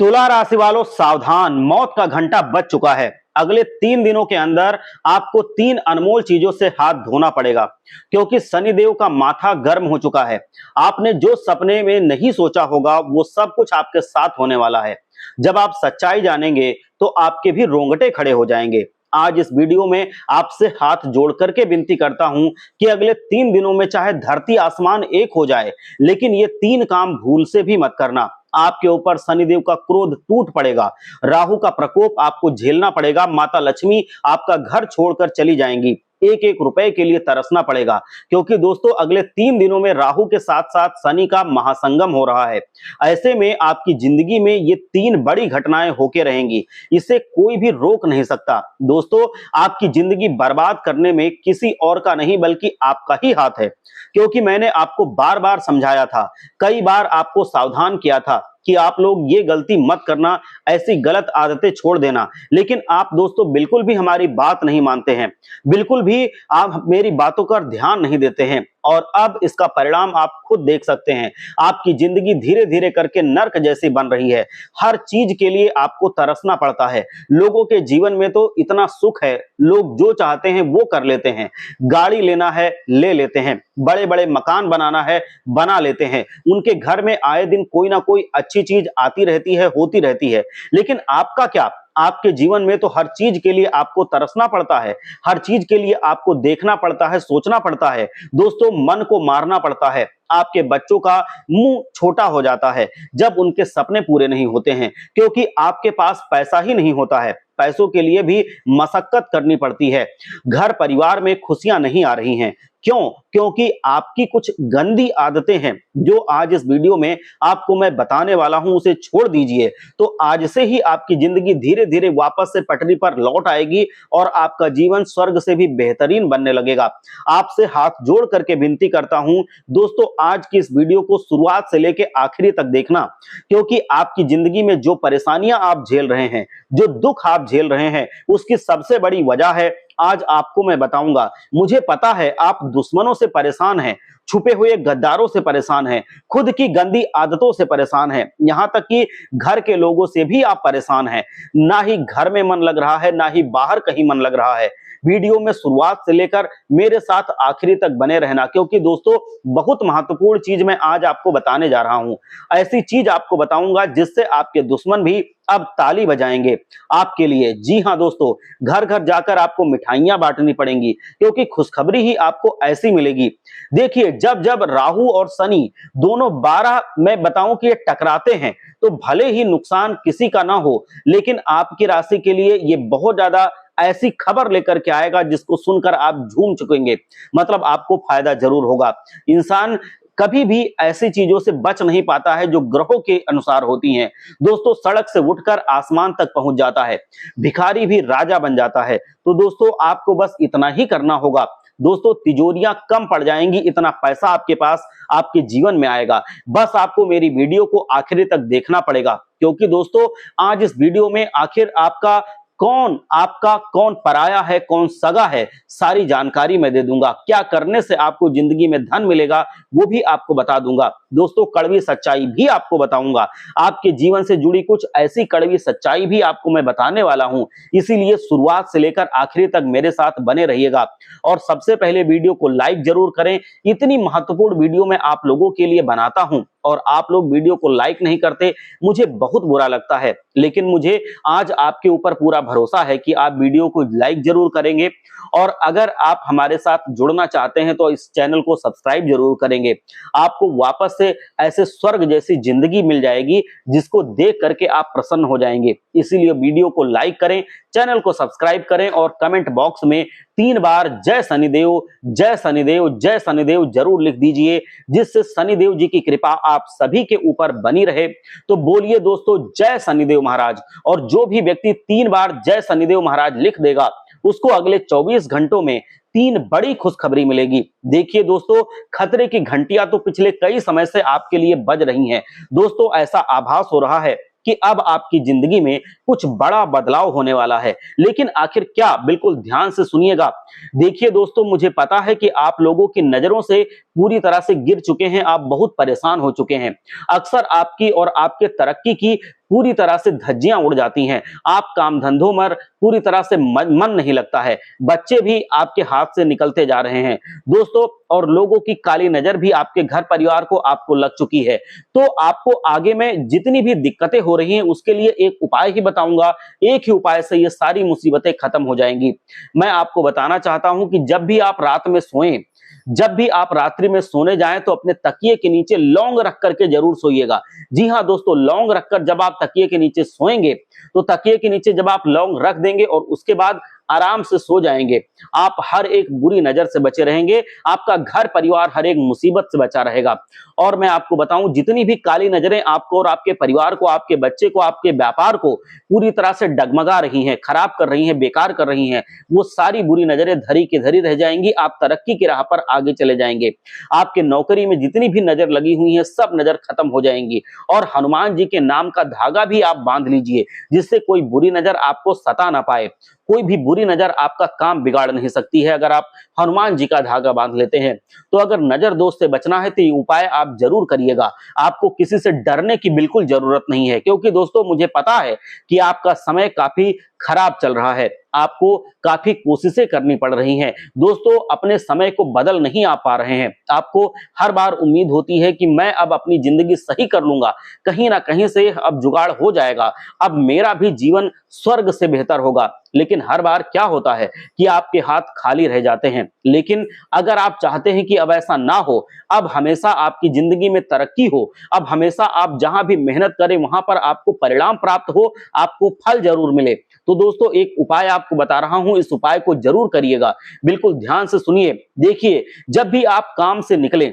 तुला राशि वालों सावधान, मौत का घंटा बज चुका है। अगले 3 दिनों के अंदर आपको 3 अनमोल चीजों से हाथ धोना पड़ेगा, क्योंकि शनिदेव का माथा गर्म हो चुका है। आपने जो सपने में नहीं सोचा होगा वो सब कुछ आपके साथ होने वाला है। जब आप सच्चाई जानेंगे तो आपके भी रोंगटे खड़े हो जाएंगे। आज इस वीडियो में आपसे हाथ जोड़ करके विनती करता हूं कि अगले 3 दिनों में चाहे धरती आसमान एक हो जाए, लेकिन ये 3 काम भूल से भी मत करना। आपके ऊपर शनिदेव का क्रोध टूट पड़ेगा, राहु का प्रकोप आपको झेलना पड़ेगा, माता लक्ष्मी आपका घर छोड़कर चली जाएंगी, एक एक रुपए के लिए तरसना पड़ेगा, क्योंकि दोस्तों अगले 3 दिनों में राहु के साथ साथ शनि का महासंगम हो रहा है। ऐसे में आपकी जिंदगी में ये 3 बड़ी घटनाएं होके रहेंगी, इसे कोई भी रोक नहीं सकता। दोस्तों आपकी जिंदगी बर्बाद करने में किसी और का नहीं बल्कि आपका ही हाथ है, क्योंकि मैंने आपको बार बार समझाया था, कई बार आपको सावधान किया था कि आप लोग ये गलती मत करना, ऐसी गलत आदतें छोड़ देना, लेकिन आप दोस्तों बिल्कुल भी हमारी बात नहीं मानते हैं, बिल्कुल भी आप मेरी बातों का ध्यान नहीं देते हैं। और अब इसका परिणाम आप खुद देख सकते हैं। आपकी जिंदगी धीरे धीरे करके नर्क जैसी बन रही है। हर चीज के लिए आपको तरसना पड़ता है। लोगों के जीवन में तो इतना सुख है, लोग जो चाहते हैं वो कर लेते हैं। गाड़ी लेना है ले लेते हैं, बड़े बड़े मकान बनाना है बना लेते हैं, उनके घर में आए दिन कोई ना कोई अच्छी चीज आती रहती है, होती रहती है। लेकिन आपका क्या? आपके जीवन में तो हर चीज के लिए आपको तरसना पड़ता है, हर चीज के लिए आपको देखना पड़ता है, सोचना पड़ता है। दोस्तों मन को मारना पड़ता है। आपके बच्चों का मुंह छोटा हो जाता है जब उनके सपने पूरे नहीं होते हैं, क्योंकि आपके पास पैसा ही नहीं होता है। पैसों के लिए भी मशक्कत करनी पड़ती है। घर परिवार में खुशियां नहीं आ रही हैं। क्यों? क्योंकि आपकी कुछ गंदी आदतें हैं जो आज इस वीडियो में आपको मैं बताने वाला हूं, उसे छोड़ दीजिए तो आज से ही आपकी जिंदगी धीरे धीरे वापस से पटरी पर लौट आएगी और आपका जीवन स्वर्ग से भी बेहतरीन बनने लगेगा। आपसे हाथ जोड़ करके विनती करता हूं दोस्तों, आज की इस वीडियो को शुरुआत से लेकर आखिरी तक देखना, क्योंकि आपकी जिंदगी में जो परेशानियां आप झेल रहे हैं, जो दुख आप झेल रहे हैं, उसकी सबसे बड़ी वजह है आज आपको मैं बताऊंगा। मुझे पता है आप दुश्मनों से परेशान हैं, छुपे हुए गद्दारों से परेशान हैं, खुद की गंदी आदतों से परेशान हैं, यहां तक कि घर के लोगों से भी आप परेशान हैं। ना ही घर में मन लग रहा है, ना ही बाहर कहीं मन लग रहा है। वीडियो में शुरुआत से लेकर मेरे साथ आखिरी तक बने रहना, क्योंकि दोस्तों बहुत महत्वपूर्ण चीज मैं आज आपको बताने जा रहा हूं। ऐसी चीज आपको बताऊंगा जिससे आपके दुश्मन भी अब ताली बजाएंगे आपके लिए। जी हां दोस्तों, घर घर जाकर आपको मिठाइयां बांटनी पड़ेंगी, क्योंकि खुशखबरी ही आपको ऐसी मिलेगी। देखिए जब जब राहु और शनि दोनों 12 मैं बताऊं कि ये टकराते हैं तो भले ही नुकसान किसी का ना हो, लेकिन आपकी राशि के लिए ये बहुत ज्यादा ऐसी खबर लेकर के आएगा जिसको सुनकर आप झूम चुकेंगे। मतलब आपको फायदा जरूर होगा। इंसान कभी भी ऐसी चीजों से बच नहीं पाता है जो ग्रहों के अनुसार होती हैं। दोस्तों सड़क से उठकर आसमान तक पहुंच जाता है, भिखारी भी राजा बन जाता है। तो दोस्तों आपको बस इतना ही करना होगा। दोस्तों तिजोरियां कम पड़ जाएंगी, इतना पैसा आपके पास आपके जीवन में आएगा। बस आपको मेरी वीडियो को आखिरी तक देखना पड़ेगा, क्योंकि दोस्तों आज इस वीडियो में आखिर आपका कौन पराया है, कौन सगा है, सारी जानकारी मैं दे दूंगा। क्या करने से आपको जिंदगी में धन मिलेगा वो भी आपको बता दूंगा। दोस्तों कड़वी सच्चाई भी आपको बताऊंगा। आपके जीवन से जुड़ी कुछ ऐसी कड़वी सच्चाई भी आपको मैं बताने वाला हूं, इसीलिए शुरुआत से लेकर आखिरी तक मेरे साथ बने रहिएगा। और सबसे पहले वीडियो को लाइक जरूर करें। इतनी महत्वपूर्ण वीडियो मैं आप लोगों के लिए बनाता हूं और आप लोग वीडियो को लाइक नहीं करते, मुझे बहुत बुरा लगता है। लेकिन मुझे आज आपके ऊपर पूरा भरोसा है कि आप वीडियो को लाइक जरूर करेंगे, और अगर आप हमारे साथ जुड़ना चाहते हैं तो इस चैनल को सब्सक्राइब जरूर करेंगे। आपको वापस से ऐसे स्वर्ग जैसी जिंदगी मिल जाएगी जिसको देख करके आप प्रसन्न हो जाएंगे। इसीलिए वीडियो को लाइक करें, चैनल को सब्सक्राइब करें और कमेंट बॉक्स में 3 बार जय शनिदेव जय शनिदेव जय शनिदेव जरूर लिख दीजिए, जिससे शनिदेव जी की कृपा आप सभी के ऊपर बनी रहे। तो बोलिए दोस्तों जय शनिदेव महाराज। और जो भी व्यक्ति 3 बार जय शनिदेव महाराज लिख देगा उसको अगले 24 घंटों में 3 बड़ी खुशखबरी मिलेगी। देखिए दोस्तों खतरे की घंटियां तो पिछले कई समय से आपके लिए बज रही हैं। दोस्तों ऐसा आभास हो रहा है कि अब आपकी जिंदगी में कुछ बड़ा बदलाव होने वाला है। लेकिन आखिर क्या? बिल्कुल ध्यान से सुनिएगा। देखिए दोस्तों मुझे पता है कि आप लोगों की नजरों से पूरी तरह से गिर चुके हैं, आप बहुत परेशान हो चुके हैं। अक्सर आपकी और आपके तरक्की की पूरी तरह से धज्जियां उड़ जाती हैं। आप काम धंधों में पूरी तरह से मन नहीं लगता है। बच्चे भी आपके हाथ से निकलते जा रहे हैं दोस्तों, और लोगों की काली नजर भी आपके घर परिवार को आपको लग चुकी है। तो आपको आगे में जितनी भी दिक्कतें हो रही हैं उसके लिए एक उपाय ही बताऊंगा। एक ही उपाय से ये सारी मुसीबतें खत्म हो जाएंगी। मैं आपको बताना चाहता हूं कि जब भी आप रात में सोएं, जब भी आप रात्रि में सोने जाएं तो अपने तकिए के नीचे लौंग रख करके जरूर सोइएगा। जी हां दोस्तों, लौंग रखकर जब आप तकिए के नीचे सोएंगे तो तकिए के नीचे जब आप लौंग रख देंगे और उसके बाद आराम से सो जाएंगे, आप हर एक बुरी नजर से बचे रहेंगे। आपका घर परिवार हर एक मुसीबत से बचा रहेगा। और मैं आपको बताऊं, जितनी भी काली नजरें आपको और आपके परिवार को, आपके बच्चे को, आपके व्यापार को पूरी तरह से डगमगा रही हैं, खराब कर रही हैं, बेकार कर रही हैं, वो सारी बुरी नजरें धरी की धरी रह जाएंगी। आप तरक्की की राह पर आगे चले जाएंगे। आपके नौकरी में जितनी भी नजर लगी हुई है सब नजर खत्म हो जाएंगी। और हनुमान जी के नाम का धागा भी आप बांध लीजिए, जिससे कोई बुरी नजर आपको सता ना पाए। कोई भी बुरी नजर आपका काम बिगाड़ नहीं सकती है अगर आप हनुमान जी का धागा बांध लेते हैं। तो अगर नजर दोष से बचना है तो ये उपाय आप जरूर करिएगा। आपको किसी से डरने की बिल्कुल जरूरत नहीं है, क्योंकि दोस्तों मुझे पता है कि आपका समय काफी खराब चल रहा है। आपको काफी कोशिशें करनी पड़ रही हैं दोस्तों, अपने समय को बदल नहीं आ पा रहे हैं। आपको हर बार उम्मीद होती है कि मैं अब अपनी जिंदगी सही कर लूंगा, कहीं ना कहीं से अब जुगाड़ हो जाएगा, अब मेरा भी जीवन स्वर्ग से बेहतर होगा। लेकिन हर बार क्या होता है कि आपके हाथ खाली रह जाते हैं। लेकिन अगर आप चाहते हैं कि अब ऐसा ना हो, अब हमेशा आपकी जिंदगी में तरक्की हो, अब हमेशा आप जहां भी मेहनत करें वहां पर आपको परिणाम प्राप्त हो, आपको फल जरूर मिले, तो दोस्तों एक उपाय आपको बता रहा हूं, इस उपाय को जरूर करिएगा। बिल्कुल ध्यान से सुनिए। देखिए, जब भी आप काम से निकलें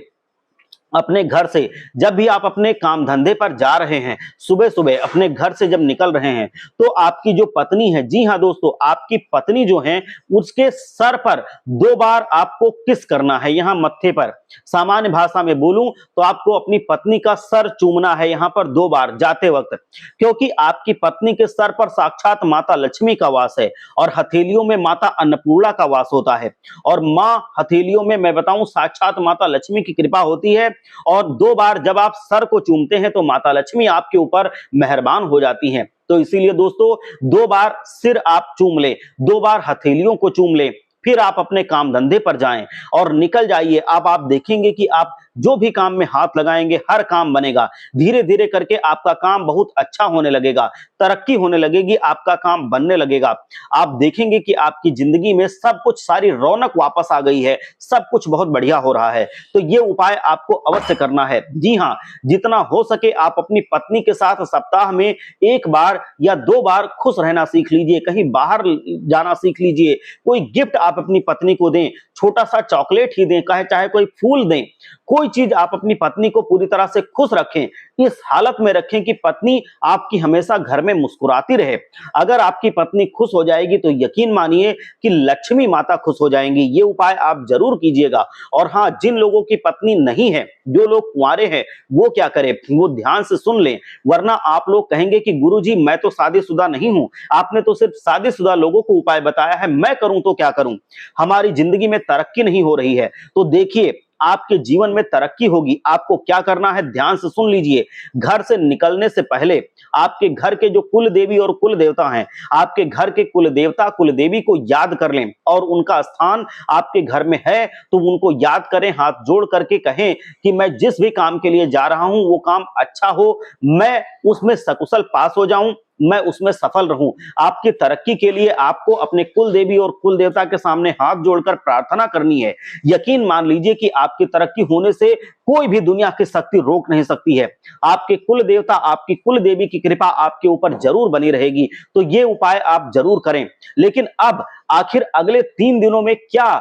अपने घर से, जब भी आप अपने काम धंधे पर जा रहे हैं, सुबह सुबह अपने घर से जब निकल रहे हैं, तो आपकी जो पत्नी है, जी हां दोस्तों, आपकी पत्नी जो है उसके सर पर 2 बार आपको किस करना है, यहां मत्थे पर। सामान्य भाषा में बोलूं तो आपको अपनी पत्नी का सर चूमना है यहां पर 2 बार जाते वक्त, क्योंकि आपकी पत्नी के सर पर साक्षात माता लक्ष्मी का वास है और हथेलियों में माता अन्नपूर्णा का वास होता है। और मां हथेलियों में, मैं बताऊं, साक्षात माता लक्ष्मी की कृपा होती है। और 2 बार जब आप सर को चूमते हैं तो माता लक्ष्मी आपके ऊपर मेहरबान हो जाती हैं। तो इसीलिए दोस्तों 2 बार सिर आप चूम लें, 2 बार हथेलियों को चूम लें, फिर आप अपने काम धंधे पर जाएं और निकल जाइए। अब आप देखेंगे कि आप जो भी काम में हाथ लगाएंगे हर काम बनेगा। धीरे धीरे करके आपका काम बहुत अच्छा होने लगेगा, तरक्की होने लगेगी, आपका काम बनने लगेगा। आप देखेंगे कि आपकी जिंदगी में सब कुछ, सारी रौनक वापस आ गई है, सब कुछ बहुत बढ़िया हो रहा है। तो ये उपाय आपको अवश्य करना है। जी हाँ, जितना हो सके आप अपनी पत्नी के साथ सप्ताह में 1 बार या 2 बार खुश रहना सीख लीजिए, कहीं बाहर जाना सीख लीजिए। कोई गिफ्ट आप अपनी पत्नी को दें, छोटा सा चॉकलेट ही दें, चाहे कोई फूल दें, कोई चीज आप अपनी पत्नी को पूरी तरह से खुश रखें। इस हालत में रखें कि पत्नी आपकी हमेशा घर में मुस्कुराती रहे। अगर आपकी पत्नी खुश हो जाएगी तो यकीन मानिए कि लक्ष्मी माता खुश हो जाएंगी। ये उपाय आप जरूर कीजिएगा। और हाँ, जिन लोगों की पत्नी नहीं है, जो लोग कुंवारे हैं, वो क्या करें, वो ध्यान से सुन लें, वरना आप लोग कहेंगे कि गुरुजी मैं तो शादीशुदा नहीं हूं, आपने तो सिर्फ शादीशुदा लोगों को उपाय बताया है, मैं करूं तो क्या करूं, हमारी जिंदगी में तरक्की नहीं हो रही है। तो देखिए, आपके जीवन में तरक्की होगी। आपको क्या करना है, ध्यान से सुन लीजिए। घर से निकलने से पहले आपके घर के जो कुल देवी और कुल देवता हैं, आपके घर के कुल देवता कुल देवी को याद कर लें, और उनका स्थान आपके घर में है तो उनको याद करें, हाथ जोड़ करके कहें कि मैं जिस भी काम के लिए जा रहा हूं वो काम अच्छा हो, मैं उसमें सकुशल पास हो जाऊं, मैं उसमें सफल रहूं। आपकी तरक्की के लिए आपको अपने कुल देवी और कुल देवता के सामने हाथ जोड़कर प्रार्थना करनी है। यकीन मान लीजिए कि आपकी तरक्की होने से कोई भी दुनिया की शक्ति रोक नहीं सकती है। आपके कुल देवता, आपकी कुल देवी की कृपा आपके ऊपर जरूर बनी रहेगी। तो ये उपाय आप जरूर करें। लेकिन अब आखिर अगले 3 दिनों में क्या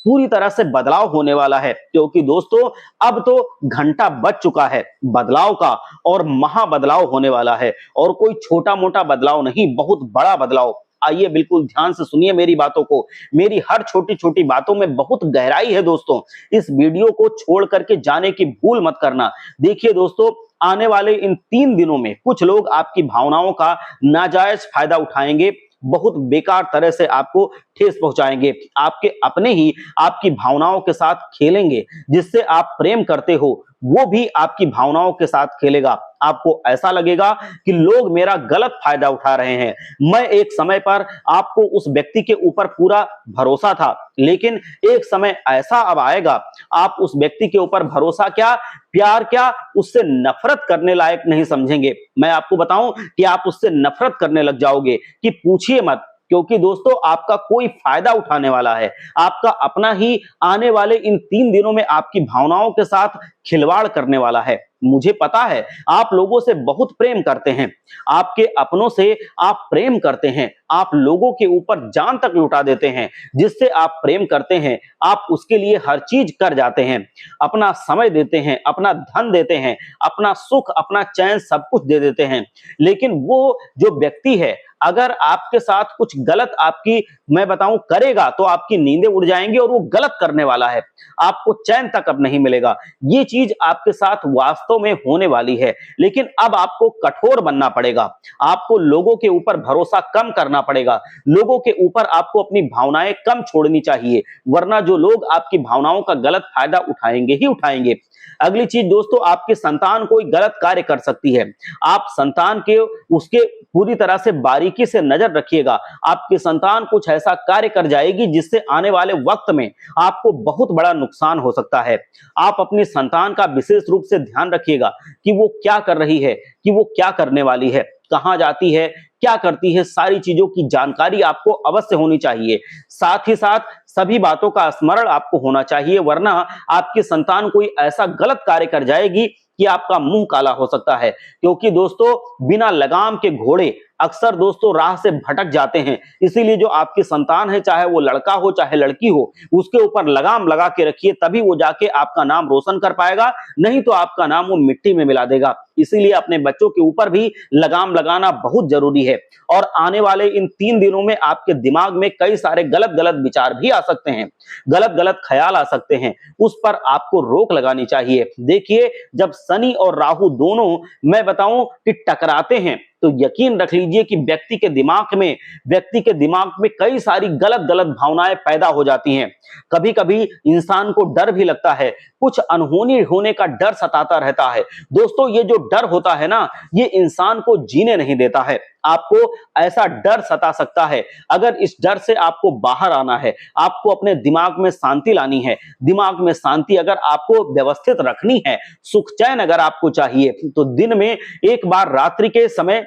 पूरी तरह से बदलाव होने वाला है, क्योंकि दोस्तों अब तो घंटा बज चुका है बदलाव का, और महा बदलाव होने वाला है। और कोई छोटा मोटा बदलाव नहीं, बहुत बड़ा बदलाव। आइए बिल्कुल ध्यान से सुनिए मेरी बातों को। मेरी हर छोटी छोटी बातों में बहुत गहराई है दोस्तों। इस वीडियो को छोड़ करके जाने की भूल मत करना। देखिए दोस्तों, आने वाले इन 3 दिनों में कुछ लोग आपकी भावनाओं का नाजायज फायदा उठाएंगे, बहुत बेकार तरह से आपको ठेस पहुंचाएंगे। आपके अपने ही आपकी भावनाओं के साथ खेलेंगे। जिससे आप प्रेम करते हो वो भी आपकी भावनाओं के साथ खेलेगा। आपको ऐसा लगेगा कि लोग मेरा गलत फायदा उठा रहे हैं। मैं एक समय पर आपको उस व्यक्ति के ऊपर पूरा भरोसा था, लेकिन एक समय ऐसा अब आएगा, आप उस व्यक्ति के ऊपर भरोसा क्या, प्यार क्या, उससे नफरत करने लायक नहीं समझेंगे। मैं आपको बताऊं कि आप उससे नफरत करने लग जाओगे कि पूछिए मत, क्योंकि दोस्तों आपका कोई फायदा उठाने वाला है। आपका अपना ही आने वाले इन 3 दिनों में आपकी भावनाओं के साथ खिलवाड़ करने वाला है। मुझे पता है आप लोगों से बहुत प्रेम करते हैं, आपके अपनों से आप प्रेम करते हैं, आप लोगों के ऊपर जान तक लुटा देते हैं। जिससे आप प्रेम करते हैं, आप उसके लिए हर चीज कर जाते हैं, अपना समय देते हैं, अपना धन देते हैं, अपना सुख, अपना चैन सब कुछ दे देते हैं। लेकिन वो जो व्यक्ति है, अगर आपके साथ कुछ गलत आपकी मैं बताऊं करेगा, तो आपकी नींदें उड़ जाएंगी और वो गलत करने वाला है। आपको चैन तक अब नहीं मिलेगा। ये चीज आपके साथ वास्तव में होने वाली है। लेकिन अब आपको कठोर बनना पड़ेगा। आपको लोगों के ऊपर भरोसा कम करना पड़ेगा। लोगों के ऊपर आपको अपनी भावनाएं कम छोड़नी चाहिए, वरना जो लोग आपकी भावनाओं का गलत फायदा उठाएंगे ही उठाएंगे। अगली चीज दोस्तों, आपकी संतान कोई गलत कार्य कर सकती है। आप संतान के उसके पूरी तरह से बारीकी से नजर रखिएगा। आपकी संतान कुछ ऐसा कार्य कर जाएगी जिससे आने वाले वक्त में आपको बहुत बड़ा नुकसान हो सकता है। आप अपनी संतान का विशेष रूप से ध्यान रखिएगा कि वो क्या कर रही है, कि वो क्या करने वाली है, कहां जाती है, क्या करती है, सारी चीजों की जानकारी आपको अवश्य होनी चाहिए। साथ ही साथ सभी बातों का स्मरण आपको होना चाहिए, वरना आपकी संतान कोई ऐसा गलत कार्य कर जाएगी कि आपका मुंह काला हो सकता है। क्योंकि दोस्तों बिना लगाम के घोड़े अक्सर दोस्तों राह से भटक जाते हैं। इसीलिए जो आपकी संतान है, चाहे वो लड़का हो चाहे लड़की हो, उसके ऊपर लगाम लगा के रखिए, तभी वो जाके आपका नाम रोशन कर पाएगा, नहीं तो आपका नाम वो मिट्टी में मिला देगा। इसीलिए अपने बच्चों के ऊपर भी लगाम लगाना बहुत जरूरी है। और आने वाले इन 3 दिनों में आपके दिमाग में कई सारे गलत गलत विचार भी आ सकते हैं, गलत गलत ख्याल आ सकते हैं, उस पर आपको रोक लगानी चाहिए। देखिए, जब शनि और राहु दोनों मैं बताऊं कि टकराते हैं, तो यकीन रख लीजिए कि व्यक्ति के दिमाग में कई सारी गलत गलत भावनाएं पैदा हो जाती हैं। कभी कभी इंसान को डर भी लगता है, कुछ अनहोनी होने का डर सताता रहता है। दोस्तों ये जो डर होता है ना, ये इंसान को जीने नहीं देता है। आपको ऐसा डर सता सकता है। अगर इस डर से आपको बाहर आना है, आपको अपने दिमाग में शांति लानी है, दिमाग में शांति अगर आपको व्यवस्थित रखनी है, सुख चैन अगर आपको चाहिए, तो दिन में एक बार रात्रि के समय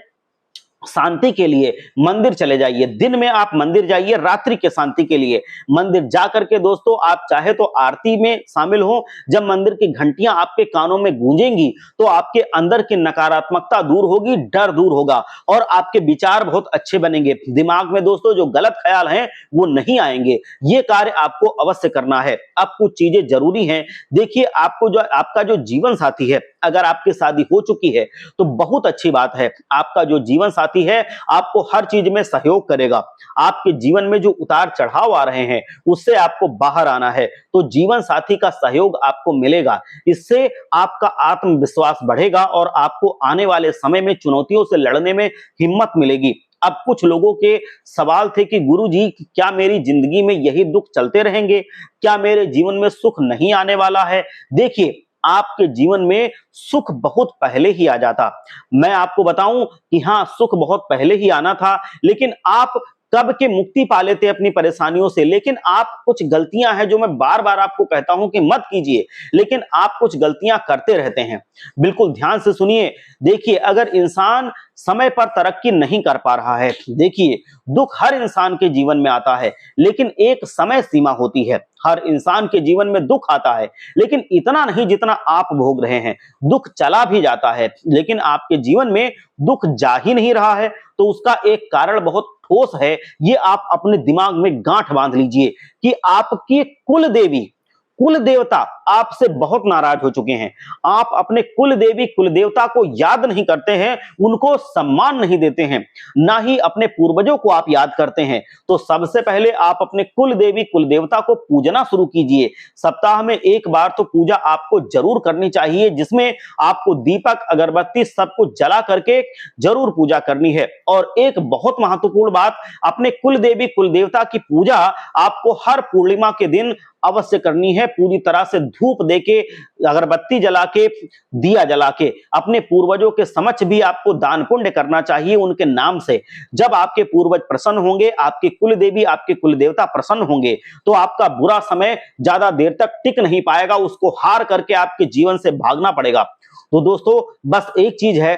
शांति के लिए मंदिर चले जाइए। दिन में आप मंदिर जाइए, रात्रि के शांति के लिए मंदिर जाकर के दोस्तों आप चाहे तो आरती में शामिल हो। जब मंदिर की घंटियां आपके कानों में गूंजेंगी, तो आपके अंदर की नकारात्मकता दूर होगी, डर दूर होगा और आपके विचार बहुत अच्छे बनेंगे। दिमाग में दोस्तों जो गलत ख्याल हैं वो नहीं आएंगे। ये कार्य आपको अवश्य करना है। अब कुछ चीजें जरूरी हैं। देखिए, आपका जो जीवन साथी है, अगर आपकी शादी हो चुकी है तो बहुत अच्छी बात है। आपका जो जीवन साथी है आपको हर चीज में सहयोग करेगा। आपके जीवन में जो उतार चढ़ाव आ रहे हैं उससे आपको बाहर आना है, तो जीवन साथी का सहयोग आपको मिलेगा। इससे आपका आत्मविश्वास बढ़ेगा और आपको आने वाले समय में चुनौतियों से लड़ने में हिम्मत मिलेगी। अब कुछ लोगों के सवाल थे कि गुरुजी क्या मेरी जिंदगी में यही दुख चलते रहेंगे, क्या मेरे जीवन में सुख नहीं आने वाला है? देखिए, आपके जीवन में सुख बहुत पहले ही आ जाता। मैं आपको बताऊं कि हाँ, सुख बहुत पहले ही आना था, लेकिन आप कब के मुक्ति पा लेते अपनी परेशानियों से। लेकिन आप कुछ गलतियां हैं जो मैं बार बार आपको कहता हूं कि मत कीजिए, लेकिन आप कुछ गलतियां करते रहते हैं। बिल्कुल ध्यान से सुनिए। देखिए, अगर इंसान समय पर तरक्की नहीं कर पा रहा है, देखिए दुख हर इंसान के जीवन में आता है, लेकिन एक समय सीमा होती है। हर इंसान के जीवन में दुख आता है, लेकिन इतना नहीं जितना आप भोग रहे हैं। दुख चला भी जाता है, लेकिन आपके जीवन में दुख जा ही नहीं रहा है, तो उसका एक कारण बहुत ठोस है। ये आप अपने दिमाग में गांठ बांध लीजिए कि आपकी कुल देवी, कुल देवता आपसे बहुत नाराज हो चुके हैं। आप अपने कुल देवी कुल देवता को याद नहीं करते हैं, उनको सम्मान नहीं देते हैं, ना ही अपने पूर्वजों को आप याद करते हैं। तो सबसे पहले आप अपने कुल देवी कुल देवता को पूजना शुरू कीजिए। सप्ताह में एक बार तो पूजा आपको जरूर करनी चाहिए, जिसमें आपको दीपक अगरबत्ती सब कुछ जला करके जरूर पूजा करनी है। और एक बहुत महत्वपूर्ण बात, अपने कुल देवी कुल देवता की पूजा आपको हर पूर्णिमा के दिन अवश्य करनी है। पूरी तरह से धूप देके, अगरबत्ती जला के, दिया जला के अपने पूर्वजों के समक्ष भी आपको दान पुण्य करना चाहिए उनके नाम से। जब आपके पूर्वज प्रसन्न होंगे, आपके कुल देवी, आपके कुल देवता प्रसन्न होंगे, तो आपका बुरा समय ज्यादा देर तक टिक नहीं पाएगा, उसको हार करके आपके जीवन से भागना पड़ेगा। तो दोस्तों, बस एक चीज है,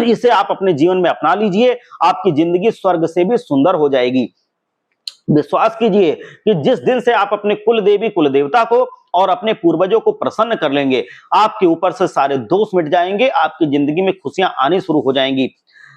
इसे आप अपने जीवन में अपना लीजिए, आपकी जिंदगी स्वर्ग से भी सुंदर हो जाएगी। विश्वास कीजिए कि जिस दिन से आप अपने कुल देवी, कुल देवता को और अपने पूर्वजों को प्रसन्न कर लेंगे, आपके ऊपर से सारे दोष मिट जाएंगे, आपकी जिंदगी में खुशियां आनी शुरू हो जाएंगी।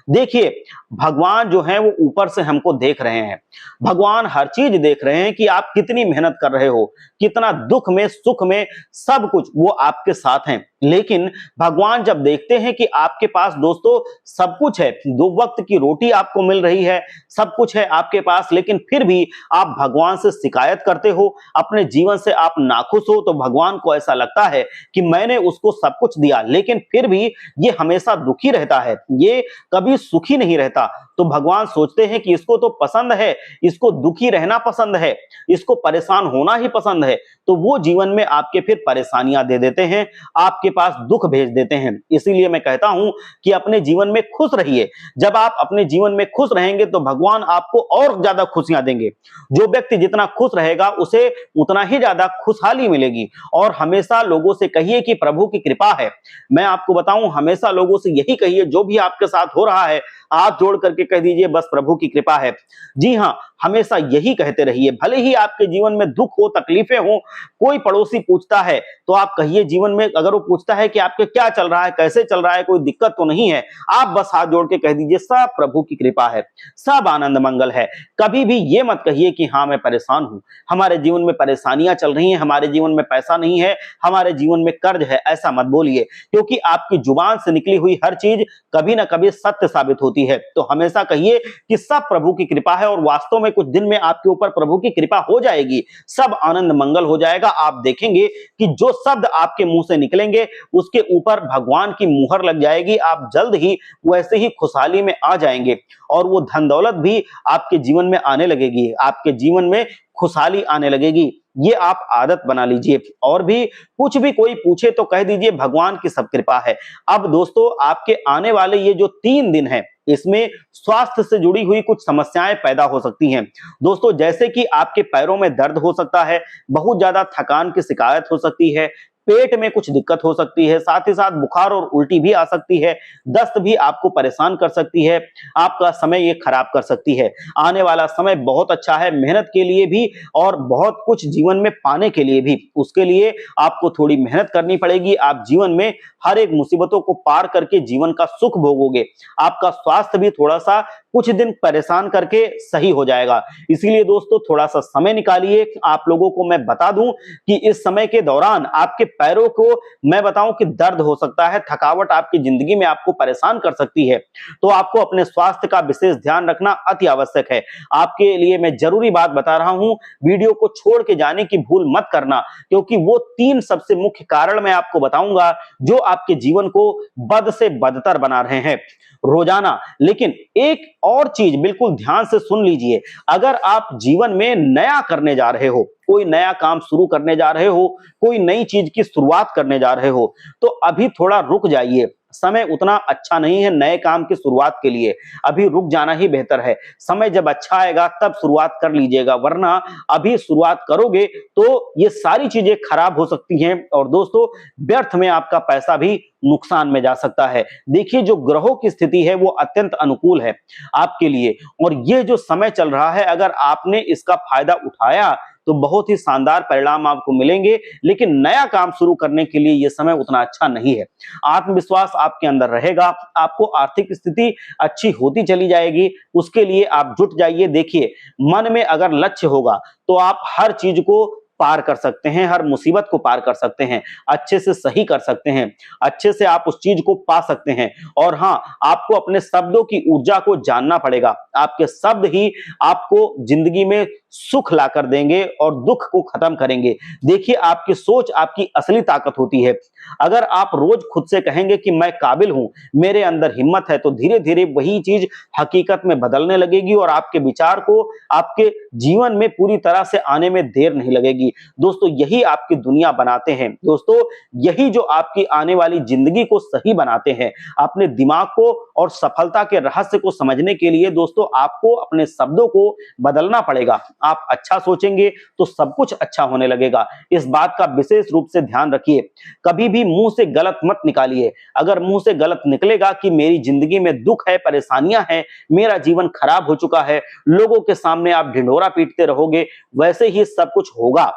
देखिए, भगवान जो है वो ऊपर से हमको देख रहे हैं। भगवान हर चीज देख रहे हैं कि आप कितनी मेहनत कर रहे हो, कितना दुख में, सुख में, सब कुछ वो आपके साथ हैं। लेकिन भगवान जब देखते हैं कि आपके पास दोस्तों सब कुछ है, 2 वक्त की रोटी आपको मिल रही है, सब कुछ है आपके पास, लेकिन फिर भी आप भगवान से शिकायत करते हो, अपने जीवन से आप नाखुश हो, तो भगवान को ऐसा लगता है कि मैंने उसको सब कुछ दिया, लेकिन फिर भी ये हमेशा दुखी रहता है, ये कभी सुखी नहीं रहता। तो भगवान सोचते हैं कि इसको तो पसंद है, इसको दुखी रहना पसंद है, इसको परेशान होना ही पसंद है, तो वो जीवन में आपके फिर परेशानियां दे देते हैं, आपके पास दुख भेज देते हैं। इसीलिए मैं कहता हूं कि अपने जीवन में खुश रहिए। जब आप अपने जीवन में खुश रहेंगे तो भगवान आपको और ज्यादा खुशियां देंगे। जो व्यक्ति जितना खुश रहेगा उसे उतना ही ज्यादा खुशहाली मिलेगी। और हमेशा लोगों से कहिए कि प्रभु की कृपा है। मैं आपको बताऊं, हमेशा लोगों से यही कहिए, जो भी आपके साथ हो रहा है हाथ जोड़ करके कह दीजिए बस प्रभु की कृपा है। जी हां, हमेशा यही कहते रहिए। भले ही आपके जीवन में दुख हो, तकलीफें हो, कोई पड़ोसी पूछता है तो आप कहिए, जीवन में अगर वो पूछता है कि आपके क्या चल रहा है, कैसे चल रहा है, कोई दिक्कत तो नहीं है, आप बस हाथ जोड़ के कह दीजिए सब प्रभु की कृपा है, सब आनंद मंगल है। कभी भी ये मत कहिए कि हाँ मैं परेशान हूं, हमारे जीवन में परेशानियां चल रही हैं, हमारे जीवन में पैसा नहीं है, हमारे जीवन में कर्ज है, ऐसा मत बोलिए, क्योंकि आपकी जुबान से निकली हुई हर चीज कभी ना कभी सत्य साबित होती है। तो हमेशा कहिए कि सब प्रभु की कृपा है, और वास्तव में कुछ दिन में आपके ऊपर प्रभु की कृपा हो जाएगी, सब आनंद मंगल हो जाएगा। आप देखेंगे कि जो शब्द आपके मुंह से निकलेंगे उसके ऊपर भगवान की मुहर लग जाएगी, आप जल्द ही वैसे ही खुशहाली में आ जाएंगे, और वो धन दौलत भी आपके जीवन में आने लगेगी, आपके जीवन में खुशहाली आने लगेगी। ये आप आदत बना लीजिए। और भी कुछ भी कोई पूछे तो कह दीजिए भगवान की सब कृपा है। अब दोस्तों, आपके आने वाले ये जो 3 दिन है, इसमें स्वास्थ्य से जुड़ी हुई कुछ समस्याएं पैदा हो सकती हैं। दोस्तों, जैसे कि आपके पैरों में दर्द हो सकता है, बहुत ज्यादा थकान की शिकायत हो सकती है, पेट में कुछ दिक्कत हो सकती है, साथ ही साथ बुखार और उल्टी भी आ सकती है, दस्त भी आपको परेशान कर सकती है, आपका समय ये खराब कर सकती है। आने वाला समय बहुत अच्छा है मेहनत के लिए भी, और बहुत कुछ जीवन में पाने के लिए भी। उसके लिए आपको थोड़ी मेहनत करनी पड़ेगी। आप जीवन में हर एक मुसीबतों को पार करके जीवन का सुख भोगोगे। आपका स्वास्थ्य भी थोड़ा सा कुछ दिन परेशान करके सही हो जाएगा। इसीलिए दोस्तों, थोड़ा सा समय निकालिए। आप लोगों को मैं बता दूं कि इस समय के दौरान आपके पैरों को मैं बताऊं कि दर्द हो सकता है, थकावट आपकी जिंदगी में आपको परेशान कर सकती है। तो आपको अपने स्वास्थ्य का विशेष ध्यान रखना अति आवश्यक है। आपके लिए मैं जरूरी बात बता रहा हूं, वीडियो को छोड़ के जाने की भूल मत करना, क्योंकि वो 3 सबसे मुख्य कारण मैं आपको बताऊंगा जो आपके जीवन को बद से बदतर बना रहे हैं रोजाना। लेकिन एक और चीज बिल्कुल ध्यान से सुन लीजिए, अगर आप जीवन में नया करने जा रहे हो, कोई नया काम शुरू करने जा रहे हो, कोई नई चीज की शुरुआत करने जा रहे हो, तो अभी थोड़ा रुक जाइए। समय उतना अच्छा नहीं है नए काम की शुरुआत के लिए, अभी रुक जाना ही बेहतर है। समय जब अच्छा आएगा तब शुरुआत कर लीजिएगा, वरना अभी शुरुआत करोगे तो ये सारी चीजें खराब हो सकती हैं, और दोस्तों व्यर्थ में आपका पैसा भी नुकसान में जा सकता है। देखिए, जो ग्रहों की स्थिति है वो अत्यंत अनुकूल है आपके लिए, और ये जो समय चल रहा है, अगर आपने इसका फायदा उठाया तो बहुत ही शानदार परिणाम आपको मिलेंगे। लेकिन नया काम शुरू करने के लिए यह समय उतना अच्छा नहीं है। आत्मविश्वास आपके अंदर रहेगा, आपको आर्थिक स्थिति अच्छी होती चली जाएगी, उसके लिए आप जुट जाइए। देखिए, मन में अगर लक्ष्य होगा तो आप हर चीज को पार कर सकते हैं, हर मुसीबत को पार कर सकते हैं, अच्छे से सही कर सकते हैं, अच्छे से आप उस चीज को पा सकते हैं। और हाँ, आपको अपने शब्दों की ऊर्जा को जानना पड़ेगा। आपके शब्द ही आपको जिंदगी में सुख ला कर देंगे और दुख को खत्म करेंगे। देखिए, आपकी सोच आपकी असली ताकत होती है। अगर आप रोज खुद से कहेंगे कि मैं काबिल हूं, मेरे अंदर हिम्मत है, तो धीरे धीरे वही चीज हकीकत में बदलने लगेगी, और आपके विचार को आपके जीवन में पूरी तरह से आने में देर नहीं लगेगी। मिलेगी। दोस्तों यही आपकी दुनिया बनाते हैं। दोस्तों यही जो आपकी आने वाली जिंदगी को सही बनाते हैं। अपने दिमाग को और सफलता के रहस्य को समझने के लिए दोस्तों आपको अपने शब्दों को बदलना पड़ेगा। आप अच्छा सोचेंगे तो सब कुछ अच्छा होने लगेगा। इस बात का विशेष रूप से ध्यान रखिए। कभी भी मुंह से गलत मत निकालिए। अगर मुंह से गलत निकलेगा कि मेरी जिंदगी में दुख है, परेशानियां हैं, मेरा जीवन खराब हो चुका है, लोगों के सामने आप ढिंढोरा पीटते रहोगे, वैसे ही सब कुछ होगा।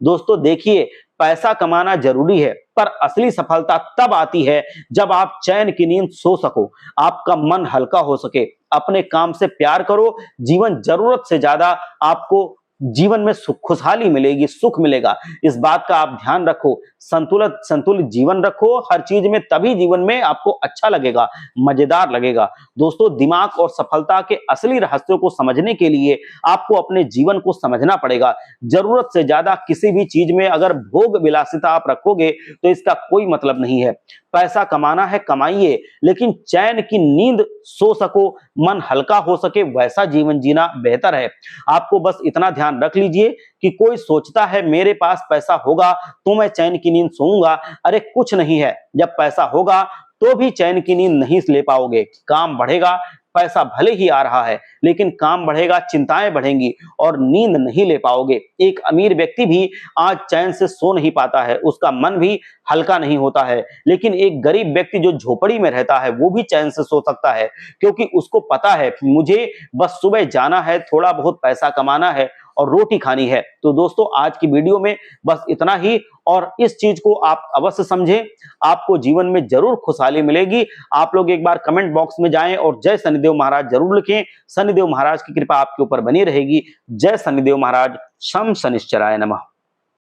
दोस्तों देखिए, पैसा कमाना जरूरी है, पर असली सफलता तब आती है जब आप चैन की नींद सो सको, आपका मन हल्का हो सके। अपने काम से प्यार करो, जीवन जरूरत से ज्यादा आपको जीवन में सुख खुशहाली मिलेगी, सुख मिलेगा। इस बात का आप ध्यान रखो। संतुलित जीवन रखो हर चीज में, तभी जीवन में आपको अच्छा लगेगा, मजेदार लगेगा। दोस्तों दिमाग और सफलता के असली रहस्यों को समझने के लिए आपको अपने जीवन को समझना पड़ेगा। जरूरत से ज्यादा किसी भी चीज में अगर भोग विलासिता आप रखोगे तो इसका कोई मतलब नहीं है। पैसा कमाना है, कमाइए, लेकिन चैन की नींद सो सको, मन हल्का हो सके, वैसा जीवन जीना बेहतर है। आपको बस इतना ध्यान रख लीजिए कि कोई सोचता है मेरे पास पैसा होगा तो मैं चैन की नींद सोऊंगा। अरे कुछ नहीं है, जब पैसा होगा तो भी चैन की नींद नहीं ले पाओगे। काम बढ़ेगा, पैसा भले ही आ रहा है, लेकिन काम बढ़ेगा, चिंताएं बढ़ेंगी और नींद नहीं ले पाओगे। एक अमीर व्यक्ति भी आज चैन से सो नहीं पाता है, उसका मन भी हल्का नहीं होता है, लेकिन एक गरीब व्यक्ति जो झोपड़ी में रहता है वो भी चैन से सो सकता है, क्योंकि उसको पता है मुझे बस सुबह जाना है, थोड़ा बहुत पैसा कमाना है और रोटी खानी है। तो दोस्तों आज की वीडियो में बस इतना ही, और इस चीज को आप अवश्य समझें, आपको जीवन में जरूर खुशहाली मिलेगी। आप लोग एक बार कमेंट बॉक्स में जाएं और जय शनिदेव महाराज जरूर लिखें। शनिदेव महाराज की कृपा आपके ऊपर बनी रहेगी। जय शनिदेव महाराज। शम शनिश्चराय नमः।